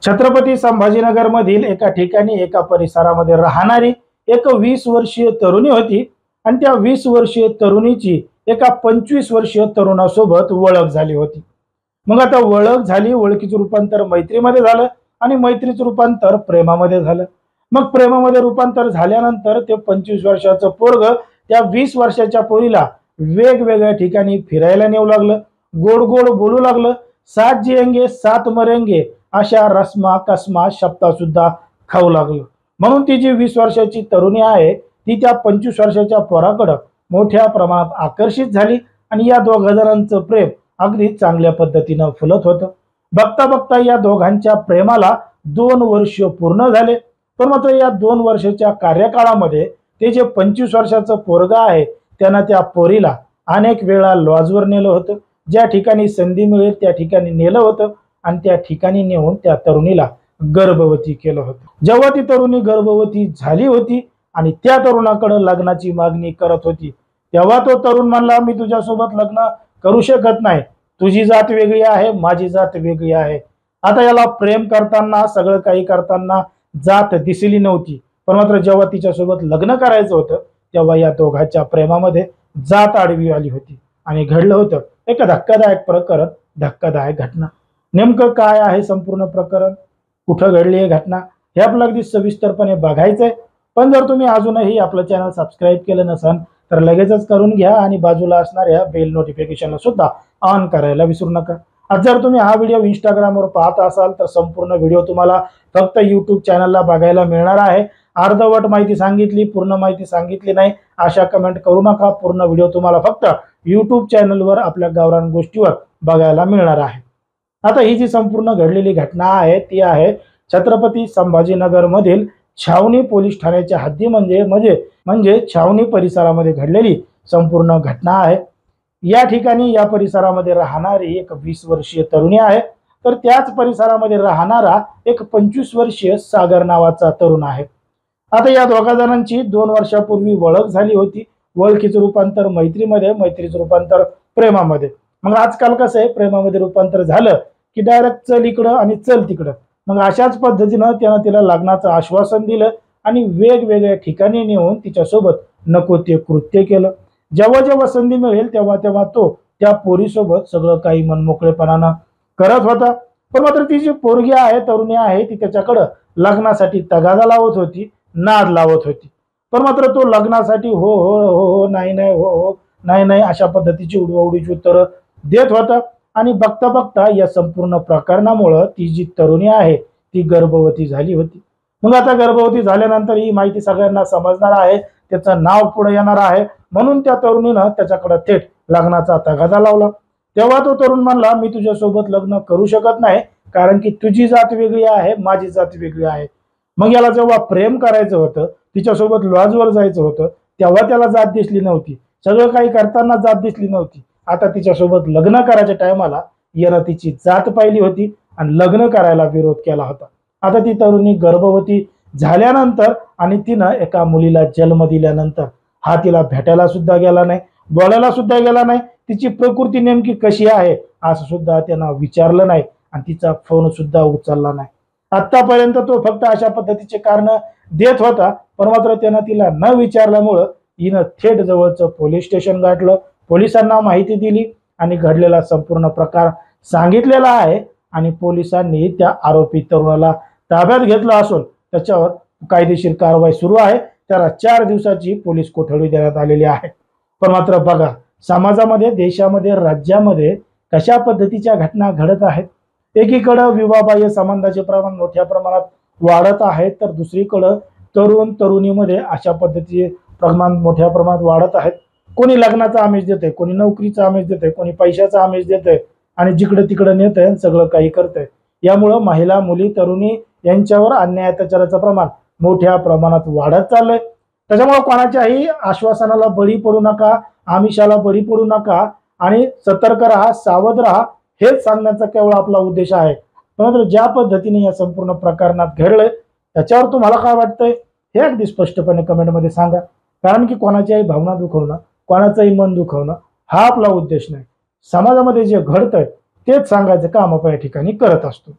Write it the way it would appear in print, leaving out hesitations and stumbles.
छत्रपती संभाजीनगर मधील एका ठिकाणी एका परिसरामध्ये राहणारी एक 20 वर्षीय तरुणी होती आणि त्या 20 वर्षीय तरुणीची एका 25 वर्षीय तरुणासोबत ओळख झाली होती। मग आता ओळख झाली, ओळखीचं रूपांतर मैत्रीमध्ये झालं आणि मैत्रीचं रूपांतर प्रेमामध्ये झालं। मग प्रेमामध्ये रूपांतर झाल्यानंतर ते 25 वर्षाचं पोरग त्या 20 वर्षाच्या पोरीला वेगवेगळ्या ठिकाणी फिरायला नेऊ लागलं, गोड गोड बोलू लागलं, सात जिएंगे सात मरेंगे अशा रस्मा कसमा शब्द सुद्धा खाऊ लागलं। म्हणून ती जी 20 वर्षाची तरुणी आहे ती त्या 25 वर्षाच्या पोराकडे मोठ्या प्रमाणात आकर्षित झाली आणि या दोघा जणांचं प्रेम अगदी चांगल्या पद्धतीनं फुलत होतं। बघता बघता या दोघांच्या प्रेमाला 2 वर्ष पूर्ण झाले। पण मात्र या 2 वर्षाच्या कार्यकाळामध्ये ते जे 25 वर्षाचं पोरग आहे त्यानं त्या पोरीला अनेक वेळा लॉजवर नेलं होतं, ज्या ठिकाणी संधी मिळेल त्या ठिकाणी नेलं होतं आणि त्या ठिकाणी नेऊन त्या तरुणीला गर्भवती केलं होतं। जेव्हा ती तरुणी गर्भवती झाली होती आणि त्या तरुणाकडे लग्नाची मागणी करत होती तेव्हा तो तरुण म्हणला, मी तुझ्यासोबत लग्न करू शकत नाही, तुझी जात वेगळी आहे, माझी जात वेगळी आहे। आता याला प्रेम करताना सगळं काही करताना जात दिसली नव्हती, पण मात्र जेव्हा तिच्यासोबत लग्न करायचं होतं तेव्हा या दोघांच्या प्रेमामध्ये जात आडवी आली होती आणि घडलं होतं एक धक्कादायक प्रकरण, धक्कादायक घटना। नेमकं काय आहे संपूर्ण प्रकरण, कुठं घडली आहे घटना, हे आपल्याला अगदी सविस्तरपणे बघायचंय। पण जर तुम्ही अजूनही आपलं चॅनल सबस्क्राईब केलं नसेल तर लगेचच करून घ्या आणि बाजूला असणाऱ्या बेल नोटिफिकेशनला सुद्धा ऑन करायला विसरू नका। आज जर तुम्ही हा व्हिडिओ इंस्टाग्रामवर पाहत असाल तर संपूर्ण व्हिडिओ तुम्हाला फक्त यूट्यूब चॅनलला बघायला मिळणार आहे। अर्धवट माहिती सांगितली, पूर्ण माहिती सांगितली नाही अशा कमेंट करू नका। पूर्ण व्हिडिओ तुम्हाला फक्त यूट्यूब चॅनलवर आपल्या गावरान गोष्टीवर बघायला मिळणार आहे। आता ही जी संपूर्ण घडलेली घटना आहे ती आहे छत्रपती संभाजीनगर मधील छावणी पोलीस ठाण्याच्या हद्दी म्हणजे छावणी परिसरामध्ये घडलेली संपूर्ण घटना आहे। या ठिकाणी या परिसरामध्ये राहणारी एक 20 वर्षीय तरुणी आहे, तर त्याच परिसरामध्ये राहणारा एक 25 वर्षीय सागर नावाचा तरुण आहे। आता या दोघा जणांची 2 वर्षापूर्वी ओळख झाली होती, ओळखीचं रूपांतर मैत्रीमध्ये, मैत्रीचं रूपांतर प्रेमामध्ये। मग आजकाल कसं आहे, प्रेमामध्ये रूपांतर झालं की डायरेक्ट चल इकडं आणि चल तिकडं। मग अशाच पद्धतीनं त्यानं तिला लग्नाचं आश्वासन दिलं आणि वेगवेगळ्या ठिकाणी नेऊन तिच्यासोबत नको ते कृत्य केलं। जेव्हा जेव्हा संधी मिळेल तेव्हा तेव्हा तो त्या पोरीसोबत सगळं काही मनमोकळेपणानं करत होता। पण मात्र ती जी पोरगी आहे, तरुणी आहे, ती त्याच्याकडं लग्नासाठी तगादा लावत होती, नाद लावत होती। पण मात्र तो लग्नासाठी हो हो हो हो नाही नाही हो हो नाही नाही अशा पद्धतीची उडवाउडीची उत्तरं देत होता। आणि बघता बघता या संपूर्ण प्रकरणामुळे ती जी तरुणी आहे ती गर्भवती झाली होती। मग आता गर्भवती झाल्यानंतर ही माहिती सगळ्यांना समजणार आहे, त्याचं नाव पुढे येणार आहे, म्हणून त्या तरुणीनं त्याच्याकडे थेट लग्नाचा तगादा लावला। तेव्हा तो तरुण म्हणला, मी तुझ्यासोबत लग्न करू शकत नाही, कारण की तुझी जात वेगळी आहे, माझी जात वेगळी आहे। मग याला जेव्हा प्रेम करायचं होतं, तिच्यासोबत लॉजवर जायचं होतं तेव्हा त्याला जात दिसली नव्हती, सगळं काही करताना जात दिसली नव्हती। आता तिच्यासोबत लग्न करायच्या टायमाला यानं तिची जात पाहिली होती आणि लग्न करायला विरोध केला होता। आता ती तरुणी गर्भवती झाल्यानंतर आणि तिनं एका मुलीला जन्म दिल्यानंतर हा तिला भेटायला सुद्धा गेला नाही, बोलायला सुद्धा गेला नाही, तिची प्रकृती नेमकी कशी आहे असं सुद्धा त्यानं विचारलं नाही आणि तिचा फोन सुद्धा उचलला नाही। आतापर्यंत तो फक्त अशा पद्धतीचे कारण देत होता, पण मात्र त्यानं तिला न विचारल्यामुळं हिनं थेट जवळचं पोलीस स्टेशन गाठलं, पोलिसांना माहिती दिली आणि घडलेला संपूर्ण प्रकार सांगितलेला आहे आणि पोलिसांनी त्या आरोपी तरुणाला ताब्यात घेतलं असून त्याच्यावर कायदेशीर कारवाई सुरू आहे। त्याला 4 दिवसाची पोलीस कोठडी देण्यात आलेली आहे। पण मात्र बघा, समाजामध्ये, देशामध्ये, राज्यामध्ये कशा पद्धतीच्या घटना घडत आहेत। एकीकडे विवाहबाह्य संबंधाचे प्रमाण मोठ्या प्रमाणात वाढत आहे, तर दुसरीकडे तरुण तरुणीमध्ये अशा पद्धतीचे प्रमाण मोठ्या प्रमाणात वाढत आहेत। कोणी लग्नाचा आमिष देते, कोणी नोकरीचा आमिष देते, कोणी पैशाचा आमिष देते आणि जिकडे तिकडे नेते सगळं काही करते। यामुळे महिला, मुली, तरुणी यांच्यावर अन्याय अत्याचाराचं प्रमाण मोठ्या प्रमाणात वाढत चाललंय। त्याच्यामुळे कोणाच्याही आश्वासनाला बळी पडू नका, आमिषाला बळी पडू नका आणि सतर्क राहा, सावध राहा, हेच सांगण्याचा केवळ आपला उद्देश आहे। परंतु ज्या पद्धतीने या संपूर्ण प्रकरणात घडलंय त्याच्यावर तुम्हाला काय वाटतंय हे अगदी स्पष्टपणे कमेंटमध्ये सांगा, कारण की कोणाच्याही भावना दुखवणं, कोणाचंही मन दुखवणं हा आपला उद्देश नाही. समाजामध्ये जे घडतंय तेच सांगायचं काम आपण या ठिकाणी करत असतो.